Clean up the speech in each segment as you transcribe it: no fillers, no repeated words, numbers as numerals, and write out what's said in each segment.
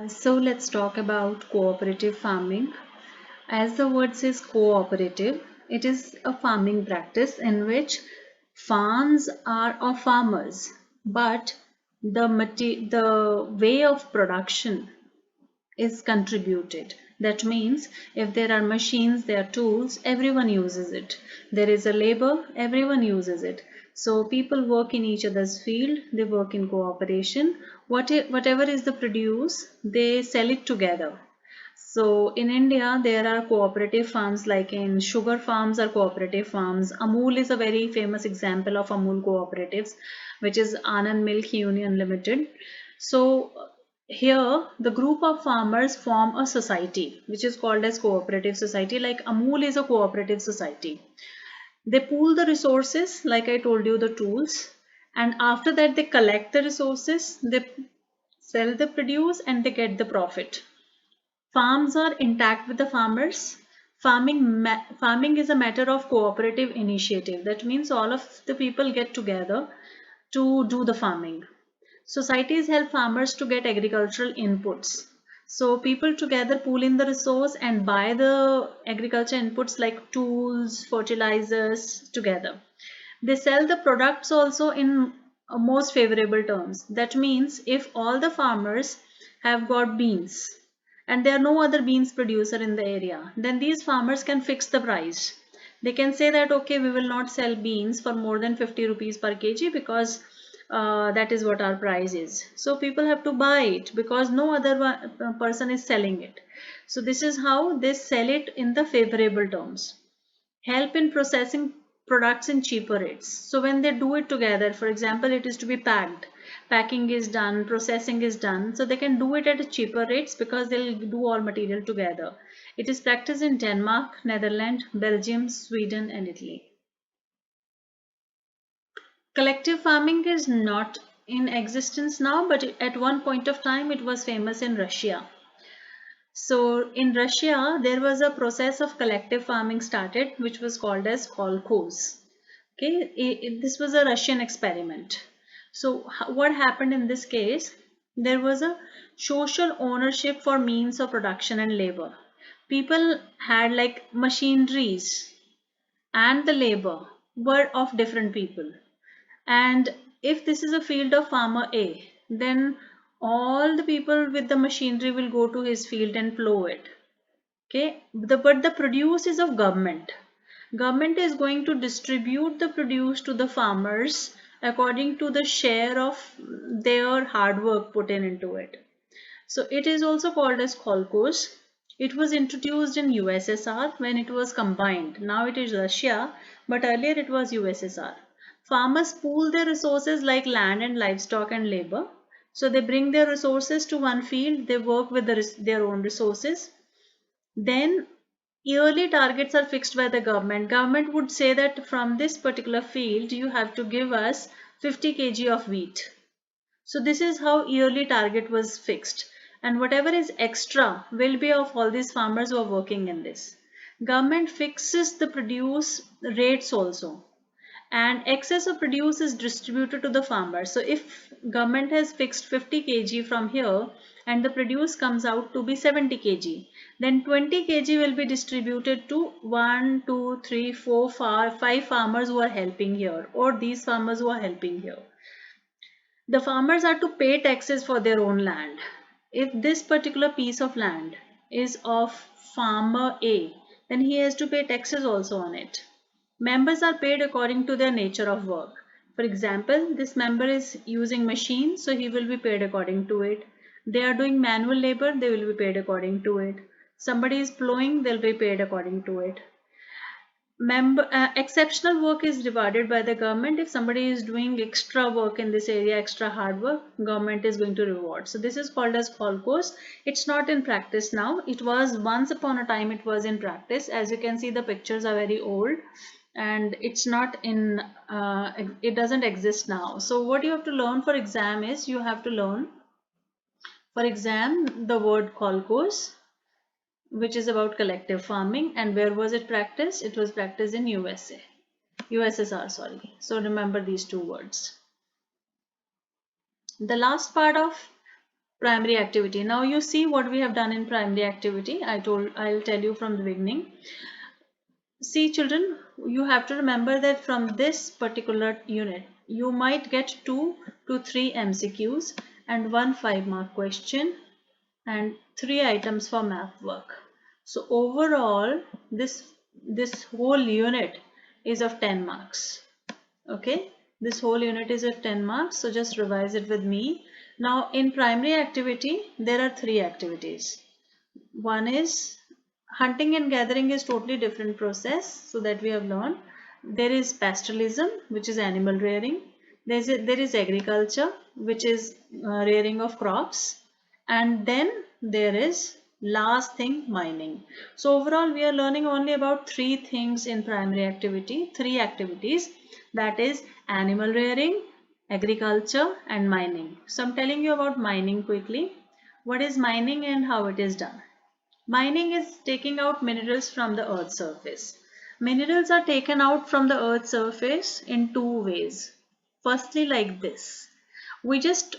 So let's talk about cooperative farming. As the word says cooperative, it is a farming practice in which farms are of farmers, but the way of production is contributed. That means if there are machines, there are tools, everyone uses it. There is a labor, everyone uses it. So people work in each other's field, they work in cooperation. Whatever is the produce, they sell it together. So in India, there are cooperative farms, like in sugar farms are cooperative farms. Amul is a very famous example of Amul cooperatives, which is Anand Milk Union Limited. So here the group of farmers form a society which is called as cooperative society. Like Amul is a cooperative society. They pool the resources, like I told you, the tools, and after that they collect the resources, they sell the produce and they get the profit. Farms are intact with the farmers. Farming is a matter of cooperative initiative. That means all of the people get together to do the farming. Societies help farmers to get agricultural inputs. So people together pool in the resource and buy the agriculture inputs like tools, fertilizers together. They sell the products also in most favorable terms. That means if all the farmers have got beans and there are no other beans producer in the area, then these farmers can fix the price. They can say that okay, we will not sell beans for more than 50 rupees per kg because that is what our price is. So people have to buy it because no other person is selling it. So this is how they sell it in the favorable terms. Help in processing products in cheaper rates. So when they do it together, for example, it is to be packed, packing is done, processing is done, so they can do it at cheaper rates because they'll do all material together. It is practiced in Denmark, Netherlands, Belgium, Sweden and Italy. Collective farming is not in existence now, but at one point of time it was famous in Russia. So in Russia, there was a process of collective farming started, which was called as kolkhoz. Okay, this was a Russian experiment. So what happened in this case? There was a social ownership for means of production and labor. People had like machineries and the labor were of different people. And if this is a field of farmer A, then all the people with the machinery will go to his field and plow it. Okay, but the produce is of government. Government is going to distribute the produce to the farmers according to the share of their hard work put in into it. So it is also called as kolkhoz. It was introduced in USSR when it was combined. Now it is Russia, but earlier it was USSR. Farmers pool their resources like land and livestock and labor. So they bring their resources to one field, they work with their own resources. Then yearly targets are fixed by the government. Government would say that from this particular field you have to give us 50 kg of wheat. So this is how yearly target was fixed, and whatever is extra will be of all these farmers who are working in this. Government fixes the produce rates also, and excess of produce is distributed to the farmer. So if government has fixed 50 kg from here and the produce comes out to be 70 kg, then 20 kg will be distributed to 1, 2, 3, 4, 5 farmers who are helping here, or these farmers who are helping here. The farmers are to pay taxes for their own land. If this particular piece of land is of farmer A, then he has to pay taxes also on it. Members are paid according to their nature of work. For example, this member is using machines, so he will be paid according to it. They are doing manual labor, they will be paid according to it. Somebody is plowing, they'll be paid according to it. Exceptional work is rewarded by the government. If somebody is doing extra work in this area, extra hard work, government is going to reward. So this is called as kolkhoz. It's not in practice now. It was once upon a time, it was in practice. As you can see, the pictures are very old and it's not in it doesn't exist now. So what you have to learn for exam is you have to learn for exam the word kolkhoz, which is about collective farming. And where was it practiced? It was practiced in USSR, sorry. So remember these two words. The last part of primary activity. Now you see what we have done in primary activity. I'll tell you from the beginning. See children, you have to remember that from this particular unit, you might get 2 to 3 MCQs and 1 5-mark question and 3 items for math work. So overall, this whole unit is of 10 marks. Okay, this whole unit is of 10 marks. So just revise it with me. Now in primary activity, there are 3 activities. One is hunting and gathering is totally different process, so that we have learned. There is pastoralism, which is animal rearing. There is agriculture, which is rearing of crops, and then there is last thing, mining. So overall we are learning only about 3 things in primary activity, 3 activities, that is animal rearing, agriculture and mining. So I'm telling you about mining quickly. What is mining and how it is done? Mining is taking out minerals from the earth's surface. Minerals are taken out from the earth's surface in 2 ways. Firstly, like this. We just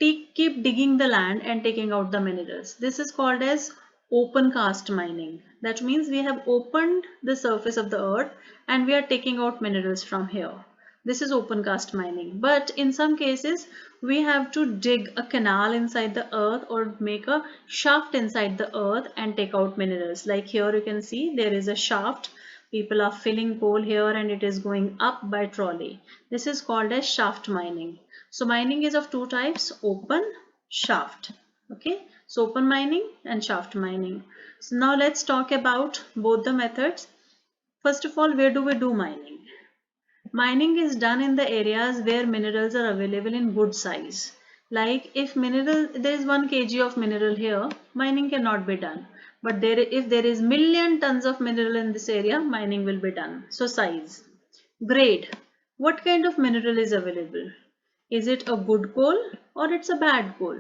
keep digging the land and taking out the minerals. This is called as open cast mining. That means we have opened the surface of the earth and we are taking out minerals from here. This is open cast mining. But in some cases, we have to dig a canal inside the earth or make a shaft inside the earth and take out minerals. Like here you can see there is a shaft. People are filling coal here and it is going up by trolley. This is called as shaft mining. So mining is of 2 types, open, shaft. Okay, so open mining and shaft mining. So now let's talk about both the methods. First of all, where do we do mining? Mining is done in the areas where minerals are available in good size. Like if there is 1 kg of mineral here, mining cannot be done. But if there is million tons of mineral in this area, mining will be done. So size. Grade. What kind of mineral is available? Is it a good coal or it's a bad coal?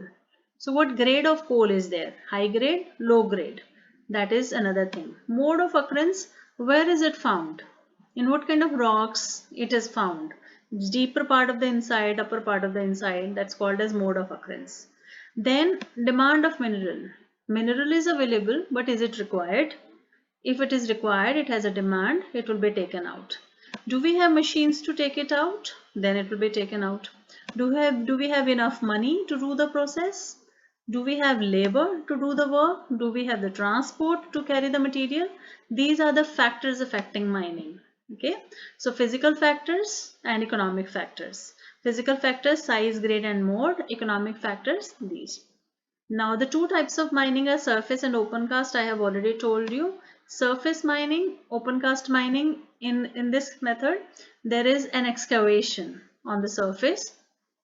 So what grade of coal is there? High grade, low grade. That is another thing. Mode of occurrence, where is it found? In what kind of rocks it is found? Deeper part of the inside, upper part of the inside, that's called as mode of occurrence. Then demand of mineral. Mineral is available, but is it required? If it is required, it has a demand, it will be taken out. Do we have machines to take it out? Then it will be taken out. Do we have enough money to do the process? Do we have labor to do the work? Do we have the transport to carry the material? These are the factors affecting mining. Okay, so physical factors and economic factors. Physical factors, size, grade and mode. Economic factors, these. Now the 2 types of mining are surface and open cast. I have already told you. Surface mining, open cast mining, in this method, there is an excavation on the surface.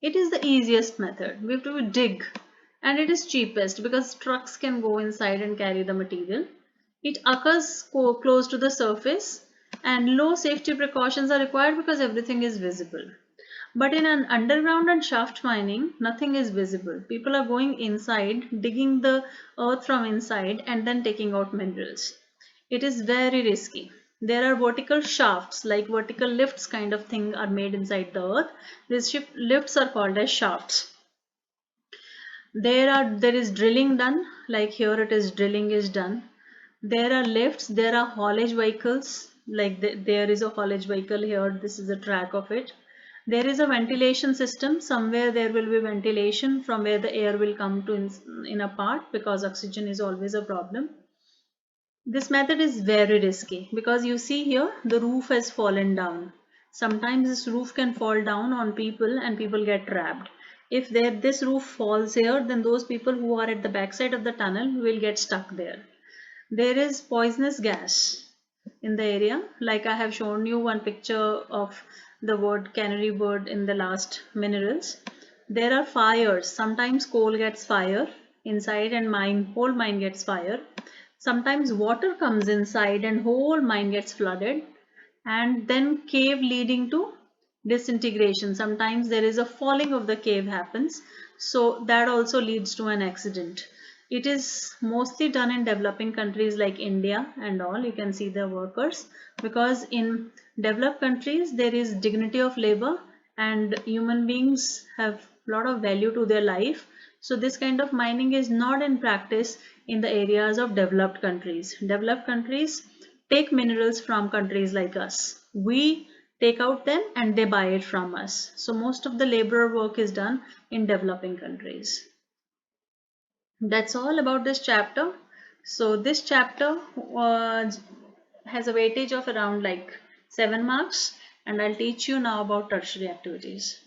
It is the easiest method. We have to dig and it is cheapest because trucks can go inside and carry the material. It occurs close to the surface and low safety precautions are required because everything is visible. But in an underground and shaft mining, nothing is visible. People are going inside, digging the earth from inside and then taking out minerals. It is very risky. There are vertical shafts, like vertical lifts kind of thing are made inside the earth. These lifts are called as shafts. There is drilling done, like here it is drilling is done. There are lifts, there are haulage vehicles, like there is a haulage vehicle here, this is a track of it. There is a ventilation system, somewhere there will be ventilation from where the air will come to in a part because oxygen is always a problem. This method is very risky because you see here the roof has fallen down. Sometimes this roof can fall down on people and people get trapped. If this roof falls here, then those people who are at the backside of the tunnel will get stuck there. There is poisonous gas in the area, like I have shown you one picture of the word canary bird in the last minerals. There are fires. Sometimes coal gets fire inside and whole mine gets fire. Sometimes water comes inside and whole mine gets flooded, and then cave leading to disintegration. Sometimes there is a falling of the cave happens, so that also leads to an accident. It is mostly done in developing countries like India and all. You can see the workers, because in developed countries there is dignity of labor and human beings have a lot of value to their life. So this kind of mining is not in practice in the areas of developed countries. Developed countries take minerals from countries like us. We take out them and they buy it from us. So most of the labor work is done in developing countries. That's all about this chapter. So this chapter has a weightage of around like 7 marks, and I'll teach you now about tertiary activities.